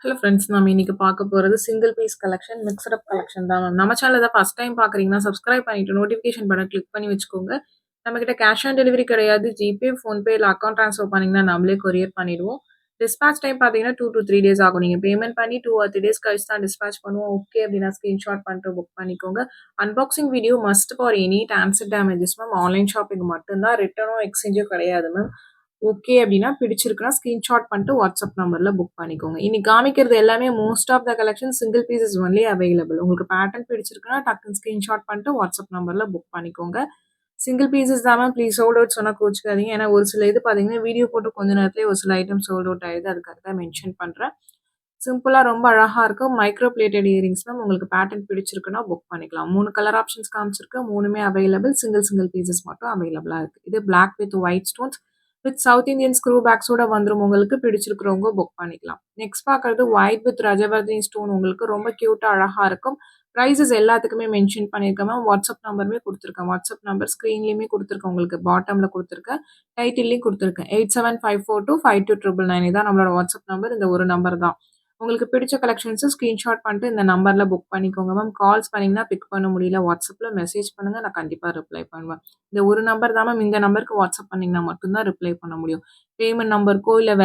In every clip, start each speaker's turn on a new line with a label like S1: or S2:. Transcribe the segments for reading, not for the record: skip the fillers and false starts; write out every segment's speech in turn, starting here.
S1: Hello friends, நம்ம இன்னைக்கு பார்க்க போறது சிங்கிள் பீஸ் கலெக்ஷன், மிக்ஸ்ட் அப் கலெக்ஷன் தான் மேம். நம்ம சேனல் தான் ஃபர்ஸ்ட் டைம் பார்க்குறீங்கன்னா, சப்ஸ்கிரைப் பண்ணிட்டு நோட்டிஃபிகேஷன் பட்டன் கிளிக் பண்ணி வச்சுக்கோங்க. நம்மகிட்ட கேஷ் ஆன் டெலிவரி கிடையாது. ஜிபே, ஃபோன்பே இல்ல அக்கவுண்ட் ட்ரான்ஸ்ஃபர் பண்ணீங்கன்னா நம்மளே கொரியர் பண்ணிடுவோம். டிஸ்பேட்ச் டைம் பார்த்தீங்கன்னா 2 to 3 டேஸ் ஆகும். நீங்க பேமெண்ட் பண்ணி 2 or 3 டேஸ் கழிச்சு தான் டிஸ்பேட்ச் பண்ணுவோம். ஓகே அப்படின்னா ஸ்கிரீன்ஷாட் பண்ணிட்டு புக் பண்ணிக்கோங்க. Unboxing video must for any transit damages ma'am. Online shopping மட்டும் தான். ரிட்டர்னோ எக்ஸ்சேஞ்சோ கிடையாது மேம். ஓகே அப்படின்னா பிடிச்சிருக்குன்னா ஸ்கிரீன்ஷாட் பண்ணிட்டு வாட்ஸ்அப் நம்பர்ல புக் பண்ணிக்கோங்க. இன்னைக்கு காமிக்கிறது எல்லாமே most of the collection single pieces only available. உங்களுக்கு பேட்டர்ன் பிடிச்சிருக்குன்னா டக்குன்னு ஸ்கிரீன்ஷாட் பண்ணிட்டு வாட்ஸ்அப் நம்பர்ல புக் பண்ணிக்கோங்க. சிங்கிள் பீசஸ் தான் மேம். ப்ளீஸ் சோல்ட் அவுட் சொன்னா கோச்சுக்காதீங்க. ஏன்னா ஒரு சில இது பார்த்தீங்கன்னா வீடியோ போட்டு கொஞ்ச நேரத்திலே ஒரு சில ஐட்டம் சோல்ட் அவுட் ஆயிடுது. அதுக்காக தான் மென்ஷன் பண்றேன். சிம்பிளா ரொம்ப அழகா இருக்கும். Micro plated earrings ma'am. உங்களுக்கு பேட்டர்ன் பிடிச்சிருக்குன்னா புக் பண்ணிக்கலாம். 3 கலர் ஆப்ஷன்ஸ் காமிச்சிருக்கு. 3மே அவைலபிள். சிங்கிள் பீசஸ் மட்டும் அவைலபிளா இருக்கு. இது black with white stones with south Indian screw பேக்ஸோட வந்துரும். உங்களுக்கு பிடிச்சிருக்கிறவங்க புக் பண்ணிக்கலாம். நெக்ஸ்ட் பார்க்கறது ஒயிட் வித் ரஜவர்தினி ஸ்டோன். உங்களுக்கு ரொம்ப கியூட்டா அழகா இருக்கும். ப்ரைஸஸ் எல்லாத்துக்குமே மென்ஷன் பண்ணியிருக்கேன் மேம். வாட்ஸ்அப் நம்பருமே கொடுத்துருக்கேன். வாட்ஸ்அப் நம்பர் ஸ்க்ரீன்லேயுமே கொடுத்துருக்கேன். உங்களுக்கு பாட்டமில் கொடுத்துருக்கேன். டைட்டில்லையும் கொடுத்துருக்கேன். 8754252999 இதான் நம்மளோட வாட்ஸ்அப் நம்பர். இந்த ஒரு நம்பர் தான். உங்களுக்கு பிடிச்ச கலெக்ஷன்ஸை ஸ்க்ரீன்ஷாட் பண்ணிட்டு இந்த நம்பரில் புக் பண்ணிக்கோங்க மேம். கால்ஸ் பண்ணிங்கன்னா பிக் பண்ண முடியல. வாட்ஸ்அப்பில் மெசேஜ் பண்ணுங்கள். நான் கண்டிப்பாக ரிப்ளை பண்ணுவேன். இந்த ஒரு நம்பர் தான் மேம். இந்த நம்பருக்கு வாட்ஸ்அப் பண்ணிங்கன்னா மட்டும்தான் ரிப்ளை பண்ண முடியும். பேமெண்ட் நம்பருக்கோ இல்லை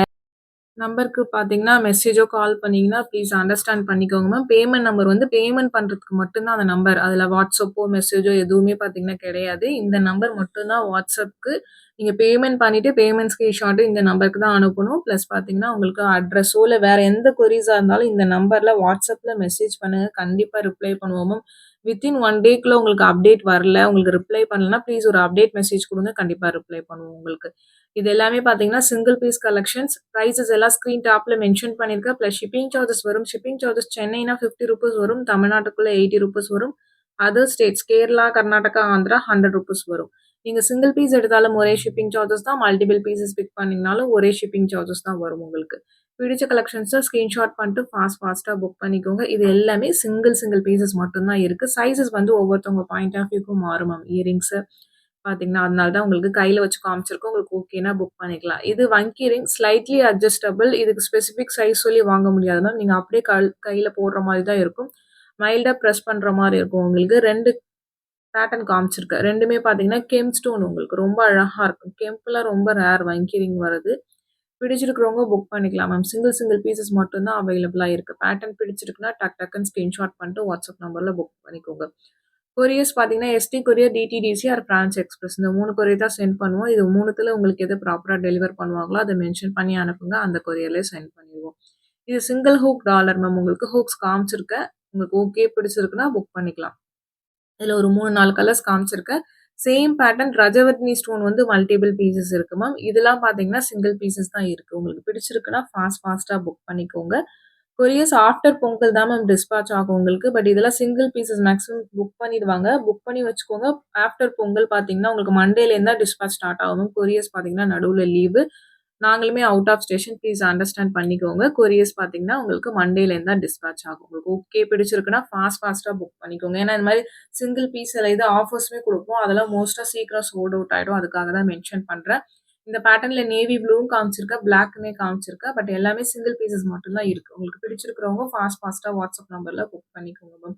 S1: நம்பருக்கு பார்த்தீங்கன்னா, மெசேஜோ, கால் பண்ணீங்கன்னா, ப்ளீஸ் அண்டர்ஸ்டாண்ட் பண்ணிக்கோங்க மேம். பேமெண்ட் நம்பர் வந்து பேமெண்ட் பண்றதுக்கு மட்டும் தான் அந்த நம்பர். அதில வாட்ஸ்அப்போ, மெசேஜோ எதுவுமே பார்த்தீங்கன்னா கிடையாது. இந்த நம்பர் மட்டும் தான் வாட்ஸ்அப்க்கு. நீங்க பேமெண்ட் பண்ணிட்டு, பேமெண்ட் ஸ்கிரீன்ஷாட் இந்த நம்பருக்கு தான் அனுப்பணும். ப்ளஸ் பார்த்தீங்கன்னா, உங்களுக்கு அட்ரஸோ, இல்ல வேற எந்த கொரீஸா இருந்தாலும் இந்த நம்பர்ல வாட்ஸ்அப்ல மெசேஜ் பண்ணுங்க. கண்டிப்பா ரிப்ளை பண்ணுவோம் மேம். வித்தின் 1 டேக்குள்ள உங்களுக்கு அப்டேட் வரல, உங்களுக்கு ரிப்ளை பண்ணலன்னா, ப்ளீஸ் ஒரு அப்டேட் மெசேஜ் குடுங்க. கண்டிப்பா ரிப்ளை பண்ணுவோம் உங்களுக்கு. இது எல்லாமே பார்த்தீங்கன்னா, சிங்கிள் பீஸ் கலெக்ஷன்ஸ். பிரைஸஸ் எல்லாம் ஸ்க்ரீன் டாப்ல மென்ஷன் பண்ணியிருக்கேன். பிளஸ் ஷிப்பிங் சார்ஜஸ் வரும். ஷிப்பிங் சார்ஜஸ் சென்னைனா ₹50 வரும். தமிழ்நாட்டுக்குள்ள ₹80 வரும். அதர் ஸ்டேட்ஸ் கேரளா, கர்நாடகா, ஆந்திரா ₹100 வரும். நீங்க சிங்கிள் பீஸ் எடுத்தாலும் ஒரே ஷிப்பிங் சார்ஜஸ் தான். மல்டிபிள் பீசஸ் பிக் பண்ணீங்கனாலும் ஒரே ஷிப்பிங் சார்ஜஸ் தான் வரும் உங்களுக்கு. பிடிச்ச கலெக்ஷன்ஸ ஸ்கிரீன்ஷாட் பண்ணிட்டு ஃபாஸ்ட்டா புக் பண்ணிக்கோங்க. இது எல்லாமே சிங்கிள் பீசஸ் மட்டும் தான் இருக்கு. சைஸஸ் வந்து ஒவ்வொருத்தவங்க பாயிண்ட் ஆஃப் வியூக்கும் மாறும் மேம். இயரிங்ஸ் பார்த்தீங்கன்னா, அதனால தான் உங்களுக்கு கையில வச்சு காமிச்சிருக்கோம். உங்களுக்கு ஓகேன்னா புக் பண்ணிக்கலாம். இது வங்கி ரிங் ஸ்லைட்லி அட்ஜஸ்டபிள். இதுக்கு ஸ்பெசிஃபிக் சைஸ் சொல்லி வாங்க முடியாது மேம். நீங்க அப்படியே கையில போடுற மாரி தான் இருக்கும். மைல்டா பிரஸ் பண்ற மாரி இருக்கும் உங்களுக்கு. 2 பேட்டர்ன் காமிச்சிருக்கேன். 2மே பார்த்தீங்கன்னா, கெம் ஸ்டோன் உங்களுக்கு ரொம்ப அழகா இருக்கும். கெம்ப்ல ரொம்ப ரேர் வங்கி ரிங் வருது. பிடிச்சிருக்கிறவங்க புக் பண்ணிக்கலாம் மேம். சிங்கிள் பீசஸ் மட்டும் தான் அவைலபிளா இருக்கு. பேட்டர்ன் பிடிச்சிருக்குன்னா டக்குன்னு ஸ்கிரீன்ஷாட் பண்ணிட்டு வாட்ஸ்அப் நம்பர்ல புக் பண்ணிக்கோங்க. கொரியர்ஸ் பார்த்தீங்கன்னா, ST courier, DTDC or Franch Express இந்த 3 கொரியர் தான் சென்ட் பண்ணுவோம். இது 3த்துல உங்களுக்கு எது ப்ராப்பரா டெலிவர் பண்ணுவாங்களோ, அத மென்ஷன் பண்ணி அனுப்புங்க. அந்த கொரியர்லயே சென்ட் பண்ணிருவோம். இது சிங்கிள் ஹூக் டாலர் மேம். உங்களுக்கு ஹூக்ஸ் காமிச்சிருக்கேன். உங்களுக்கு ஓகே பிடிச்சிருக்குன்னா புக் பண்ணிக்கலாம். இதுல ஒரு 3, 4 கலர்ஸ் காமிச்சிருக்கேன். சேம் பேட்டர்ன் ரஜவர்தினி ஸ்டோன் வந்து மல்டிபிள் பீசஸ் இருக்கு மேம். இதெல்லாம் பார்த்தீங்கன்னா, சிங்கிள் பீசஸ் தான் இருக்கு. உங்களுக்கு பிடிச்சிருக்குன்னா ஃபாஸ்ட்டா புக் பண்ணிக்கோங்க. கொரியர்ஸ் ஆஃப்டர் பொங்கல் தான் மேம் டிஸ்பேட்ச் ஆகும் உங்களுக்கு. பட் இதெல்லாம் சிங்கிள் பீசஸ் மேக்ஸிமம் புக் பண்ணிடுவாங்க. புக் பண்ணி வச்சுக்கோங்க. ஆஃப்டர் பொங்கல் பார்த்தீங்கன்னா, உங்களுக்கு மண்டேலேருந்து தான் டிஸ்பேட்ச் ஸ்டார்ட் ஆகும் மேம். கொரியர்ஸ் பார்த்தீங்கன்னா, நடுவுல லீவு. நாங்களுமே out of station please understand பண்ணிக்கோங்க. கொரியர்ஸ் பார்த்தீங்கன்னா, உங்களுக்கு மண்டேலேருந்து தான் டிஸ்பேட்ச் ஆகும். உங்களுக்கு ஓகே பிடிச்சிருக்குன்னா ஃபாஸ்ட்டா புக் பண்ணிக்கோங்க. ஏன்னா, இந்த மாரி சிங்கிள் பீஸ்ல இது ஆஃபர்ஸுமே குடுப்போம். அதெல்லாம் மோஸ்ட்டா சீக்கிரம் சோல்ட் அவுட் ஆயிடும். அதுக்காக தான் மென்ஷன் பண்றேன். இந்த பேட்டர்ன்ல நேவி ப்ளூவும் காமிச்சிருக்கேன். பிளாக்குமே காமிச்சிருக்கேன். பட் எல்லாமே சிங்கிள் பீசஸ் மட்டும் தான் இருக்கு. உங்களுக்கு பிடிச்சிருக்கிறவங்க ஃபாஸ்ட்டா வாட்ஸ்அப் நம்பர்ல புக் பண்ணிக்கோங்க மேம்.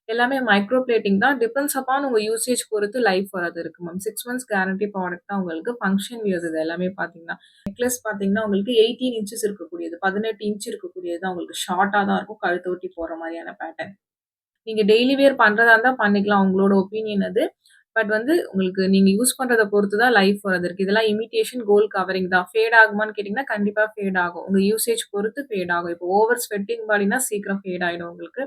S1: எல்லாமே மைக்ரோ பிளேட்டிங் தான். டிபெண்ட்ஸ் அப்பான் உங்க யூசேஜ் பொறுத்து லைஃப் வரது இருக்கு மேம். 6 மந்த்ஸ் கேரண்டி ப்ராடக்ட் தான் உங்களுக்கு. ஃபங்ஷன் வியர்ஸ் இது எல்லாமே பார்த்தீங்கன்னா. நெக்லஸ் பார்த்தீங்கன்னா, உங்களுக்கு 18 இன்ச்சஸ் இருக்கக்கூடியது. 18 இன்ச் இருக்கக்கூடியது தான் உங்களுக்கு ஷார்ட்டா தான் இருக்கும். கழுத்த ஒட்டி போடுற மாரியான பேட்டர்ன். நீங்க டெய்லி வியர் பண்றதா இருந்தா பண்ணிக்கலாம். உங்களோட ஒப்பீனியன் அது. பட் வந்து உங்களுக்கு நீங்க யூஸ் பண்றத பொறுத்து தான் லைஃப் வரது இருக்கு. இதெல்லாம் இமிடேஷன் கோல்ட் கவரிங் தான். ஃபேட் ஆகுமான்னு கேட்டீங்கன்னா, கண்டிப்பா ஃபேட் ஆகும். உங்க யூசேஜ் பொறுத்து ஃபேட் ஆகும். இப்போ ஓவர் ஸ்வெட்டிங் பாடினா சீக்கிரம் ஃபேட் ஆயிடும் உங்களுக்கு.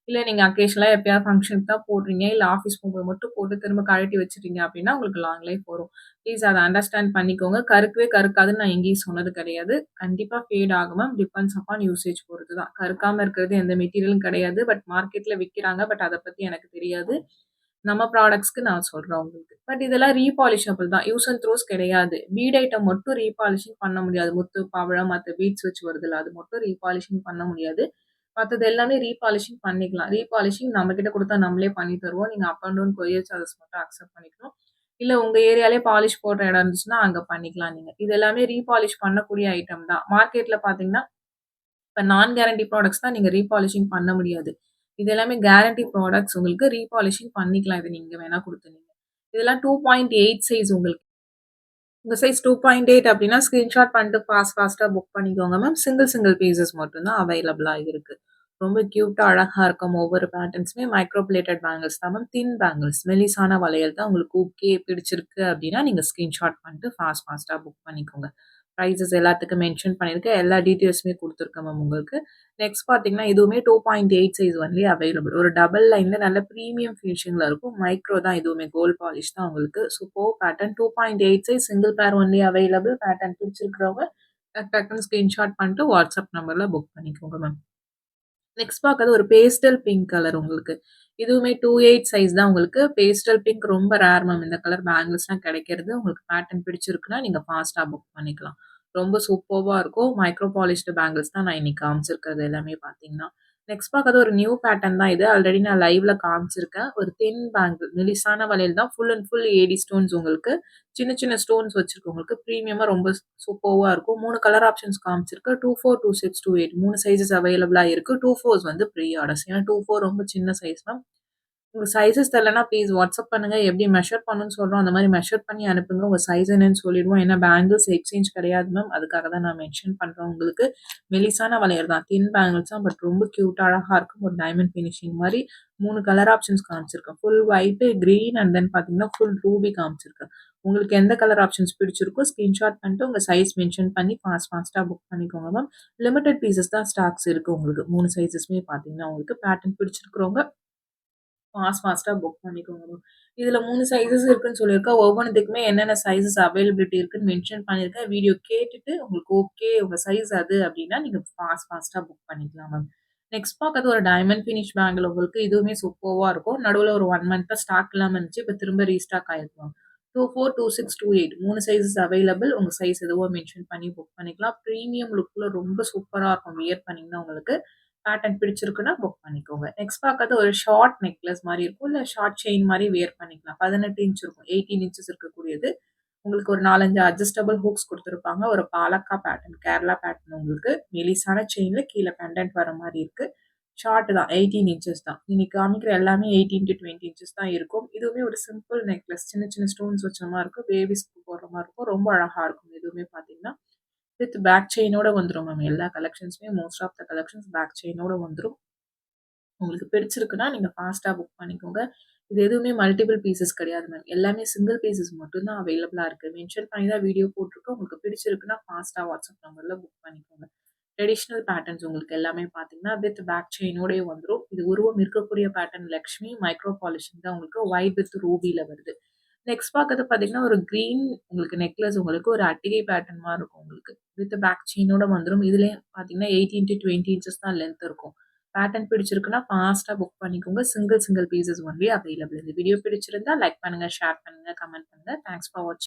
S1: இல்ல நீங்க அக்கேஷனலா எப்பயாவது ஃபங்ஷனுக்கு தான் போடுறீங்க. இல்ல ஆஃபீஸ் போகும்போது மட்டும் போட்டு திரும்ப கழட்டி வச்சுட்டீங்க அப்டின்னா, உங்களுக்கு லாங் லைஃப் வரும். ப்ளீஸ் அத அண்டர்ஸ்டாண்ட் பண்ணிக்கோங்க. கருக்கவே கருக்காதுன்னு நான் எங்கேயும் சொன்னது கிடையாது. கண்டிப்பா ஃபேட் ஆகும் மேம். டிபெண்ட்ஸ் அப்பான் யூசேஜ் பொறுத்து தான். கருக்காம இருக்கிறது எந்த மெட்டீரியலும் கிடையாது. பட் மார்க்கெட்ல விக்கிறாங்க. பட் அத பத்தி எனக்கு தெரியாது. நம்ம ப்ராடக்ட்ஸ்க்கு நான் சொல்றேன் உங்களுக்கு. பட் இதெல்லாம் ரீபாலிஷபிள் தான். யூஸ் அண்ட் த்ரோஸ் கிடையாது. பீட் ஐட்டம் மட்டும் ரீபாலிஷிங் பண்ண முடியாது. முத்து, பவழம் மத்த பீட்ஸ் வச்சு வருதுல்ல, அது மட்டும் ரீபாலிஷிங் பண்ண முடியாது. மத்தது எல்லாமே ரீபாலிஷிங் பண்ணிக்கலாம். ரீபாலிஷிங் நம்ம கிட்ட குடுத்தா நம்மளே பண்ணி தருவோம். நீங்க up and down courier charges மட்டும் அக்செப்ட் பண்ணிக்கணும். இல்ல உங்க ஏரியாலயே பாலிஷ் போடுற இடம் இருந்துச்சுன்னா, அங்க பண்ணிக்கலாம் நீங்க. இது எல்லாமே ரீபாலிஷ் பண்ணக்கூடிய ஐட்டம் தான். மார்க்கெட்ல பார்த்தீங்கன்னா இப்ப நான் கேரண்டி ப்ராடக்ட்ஸ் தான் நீங்க ரீபாலிஷிங் பண்ண முடியாது. இது எல்லாமே கேரண்டி ப்ராடக்ட்ஸ் உங்களுக்கு ரீபாலிஷிங் பண்ணிக்கலாம். இது நீங்க வேணா குடுத்து நீங்க. இதெல்லாம் 2.8 சைஸ் உங்களுக்கு. உங்க சைஸ் 2.8 அப்டின்னா ஸ்கிரீன்ஷாட் பண்ணிட்டு ஃபாஸ்ட்டா புக் பண்ணிக்கோங்க மேம். சிங்கிள் சிங்கிள் பீசஸ் மட்டும் தான் அவைலபிளா இருக்கு. ரொம்ப கியூட்டா அழகா இருக்கும். ஒவ்வொரு பேட்டர்ன்ஸுமே மைக்ரோ பிளேட்டட் பேங்கிள்ஸ் தான் மேம். தின் பேங்கிள்ஸ் மெல்லிசான வளையல் தான் உங்களுக்கு ஓகே பிடிச்சிருக்கு அப்டின்னா, நீங்க ஸ்கிரீன்ஷாட் பண்ணிட்டு ஃபாஸ்ட்டா புக் பண்ணிக்கோங்க. பிரைஸஸ் எல்லாத்துக்கும் மென்ஷன் பண்ணியிருக்கேன். எல்லா டீட்டெயில்ஸுமே குடுத்துருக்கேன் மேம் உங்களுக்கு. நெக்ஸ்ட் பார்த்தீங்கன்னா, இதுவுமே 2.8 சைஸ் ஒன்லி அவைலபிள். ஒரு டபுள் லைன்ல நல்ல பிரீமியம் ஃபினிஷிங்ல இருக்கும். மைக்ரோ தான் இதுவுமே கோல்ட் பாலிஷ் தான் உங்களுக்கு. Super pattern 2.8 size single pair only available. Pattern பிடிச்சிருக்கிறவங்க டக்குன்னு ஸ்கிரீன்ஷாட் பண்ணிட்டு வாட்ஸ்அப் நம்பர்ல புக் பண்ணிக்கோங்க மேம். நெக்ஸ்ட் பார்க்கறது ஒரு பேஸ்டல் பிங்க் கலர் உங்களுக்கு. இதுவுமே 2.8 சைஸ் தான் உங்களுக்கு. பேஸ்டல் பிங்க் ரொம்ப ரேர் மேம். இந்த கலர் பேங்கிள்ஸ்லாம் கிடைக்கிறது. உங்களுக்கு பேட்டர்ன் பிடிச்சிருக்குன்னா, நீங்க ஃபாஸ்ட்டா புக் பண்ணிக்கலாம். ரொம்ப சூப்பர்வா இருக்கும். மைக்ரோ பாலிஷ்டு பேங்கிள்ஸ் தான் நான் இன்னைக்கு காமிச்சிருக்கிறது எல்லாமே பார்த்தீங்கன்னா. நெக்ஸ்ட் பார்க்கறது ஒரு நியூ பேட்டர்ன் தான் இது. ஆல்ரெடி நான் லைவ்ல காமிச்சிருக்கேன். ஒரு தின் பேங்கிள் மெலிசான வளையல் தான். Full and full AD stones உங்களுக்கு. சின்ன சின்ன ஸ்டோன்ஸ் வச்சிருக்கு உங்களுக்கு. பிரீமியமா ரொம்ப சூப்பர்வா இருக்கும். 3 கலர் ஆப்ஷன்ஸ் காமிச்சிருக்கு. 24, 26, 28 3 சைஸஸ் அவைலபிளா இருக்கு. 24ஸ் வந்து ப்ரீ ஆர்டர்ஸ். ஏன்னா 24 ரொம்ப சின்ன சைஸ் மேம். உங்க சைஸஸ் தெரியலனா ப்ளீஸ் வாட்ஸ்அப் பண்ணுங்க. எப்படி மெஷர் பண்ணணும்னு சொல்றோம். அந்த மாரி மெஷர் பண்ணி அனுப்புங்க. உங்க சைஸ் என்னன்னு சொல்லிடுவோம். ஏன்னா பேங்கிள்ஸ் எக்ஸ்சேஞ்ச் கிடையாது மேம். அதுக்காக தான் நான் மென்ஷன் பண்றேன் உங்களுக்கு. மெலிசான வளையல் தான். தின் பேங்கிள்ஸ் தான். பட் ரொம்ப கியூட்டா அழகா இருக்கும். ஒரு டைமண்ட் ஃபினிஷிங் மாரி 3 கலர் ஆப்ஷன்ஸ் காமிச்சிருக்கேன். Full white, green and then பார்த்தீங்கன்னா, ஃபுல் ரூபி காமிச்சிருக்கேன். உங்களுக்கு எந்த கலர் ஆப்ஷன்ஸ் பிடிச்சிருக்கோ ஸ்கிரீன்ஷாட் பண்ணிட்டு உங்க சைஸ் மென்ஷன் பண்ணி ஃபாஸ்ட்டா புக் பண்ணிக்கோங்க மேம். லிமிட்டட் பீசஸ் தான் ஸ்டாக்ஸ் இருக்கு உங்களுக்கு. 3 சைஸஸ்மே பார்த்தீங்கன்னா, உங்களுக்கு பேட்டர்ன் பிடிச்சிருக்கிறவங்க ஃபாஸ்ட்டா புக் பண்ணிக்கோங்க மேம். இதுல 3 சைஸஸ் இருக்குன்னு சொல்லியிருக்கேன். ஒவ்வொன்னுத்துக்குமே என்னென்ன சைஸஸ் அவைலபிலிட்டி இருக்குன்னு மென்ஷன் பண்ணியிருக்கேன். வீடியோ கேட்டுட்டு உங்களுக்கு ஓகே உங்க சைஸ் அது அப்டின்னா, நீங்க ஃபாஸ்ட்டா புக் பண்ணிக்கலாம் மேம். நெக்ஸ்ட் பார்க்கறது ஒரு டைமண்ட் ஃபினிஷ் பேங்கிள் உங்களுக்கு. இதுவுமே சூப்பர்வா இருக்கும். நடுவுல ஒரு 1 மந்த்தா ஸ்டாக் இல்லாம இருந்துச்சு. இப்ப திரும்ப ரீஸ்டாக் ஆயிருக்கு மேம். 24, 26, 28 3 sizes available. உங்க சைஸ் எதுவோ மென்ஷன் பண்ணி புக் பண்ணிக்கலாம். பிரீமியம் லுக்ல ரொம்ப சூப்பரா இருக்கும். வியர் பண்ணீங்கன்னா உங்களுக்கு. பேட்டர்ன் பிடிச்சிருக்குன்னா புக் பண்ணிக்கோங்க. நெக்ஸ்ட் பார்க்கறது ஒரு ஷார்ட் நெக்லஸ் மாரி இருக்கும். இல்ல ஷார்ட் செயின் மாரி வியர் பண்ணிக்கலாம். 18 இன்ச் இருக்கும். 18 இன்ச்சஸ் இருக்கக்கூடியது. உங்களுக்கு ஒரு 4, 5 அட்ஜஸ்டபிள் ஹூக்ஸ் குடுத்துருப்பாங்க. ஒரு பாலக்கா பேட்டர்ன், கேரளா பேட்டர்ன் உங்களுக்கு. மெலிசான செயின்ல கீழ பெண்டன்ட் வர மாரி இருக்கு. ஷார்ட் தான். 18 இன்ச்சஸ் தான். இன்னைக்கு காமிக்கிற எல்லாமே 18-20 இன்ச்சஸ் தான் இருக்கும். இதுவுமே ஒரு சிம்பிள் நெக்லஸ். சின்ன சின்ன ஸ்டோன்ஸ் வச்ச மாரி இருக்கும். பேபீஸ்க்கு போடுற மாரி இருக்கும். ரொம்ப அழகா இருக்கும். இதுவுமே பார்த்தீங்கன்னா வித் பேக் செயினோட வந்துரும் மேம். எல்லா கலெக்ஷன்ஸுமே most of the collections back செயினோட வந்துரும். உங்களுக்கு பிடிச்சிருக்குன்னா, நீங்க ஃபாஸ்ட்டா புக் பண்ணிக்கோங்க. இது எதுவுமே மல்டிபிள் பீசஸ் கிடையாது மேம். எல்லாமே சிங்கிள் பீசஸ் மட்டும் தான் அவைலபிளா இருக்கு. மென்ஷன் பண்ணி தான் வீடியோ போட்டுருக்கோம். உங்களுக்கு பிடிச்சிருக்குன்னா, ஃபாஸ்ட்டா வாட்ஸ்அப் நம்பர்ல புக் பண்ணிக்கோங்க. ட்ரெடிஷனல் பேட்டர்ன்ஸ் உங்களுக்கு எல்லாமே பார்த்தீங்கன்னா, வித் பேக் செயினோடயே வந்துரும். இது உருவம் இருக்கக்கூடிய பேட்டர்ன் லக்ஷ்மி மைக்ரோ பாலிஷிங் தான் உங்களுக்கு ஒயிட் வித் ரூபில வருது. நெக்ஸ்ட் பார்க்கறது பார்த்தீங்கன்னா, ஒரு கிரீன் உங்களுக்கு நெக்லஸ் உங்களுக்கு ஒரு அட்டிகை பேட்டர்ன் மாரி இருக்கும் உங்களுக்கு. வித் பேக் செயினோட வந்துரும். இதுலயும் பார்த்தீங்கன்னா, 18-20 இன்ச்சஸ் தான் லென்த் இருக்கும். பேட்டர்ன் பிடிச்சிருக்குன்னா, ஃபாஸ்ட்டா புக் பண்ணிக்கோங்க. Single pieces only available. இந்த வீடியோ பிடிச்சிருந்தா லைக் பண்ணுங்க, ஷேர் பண்ணுங்க, கமெண்ட் பண்ணுங்க. தேங்க்ஸ் ஃபார் வாட்சிங்.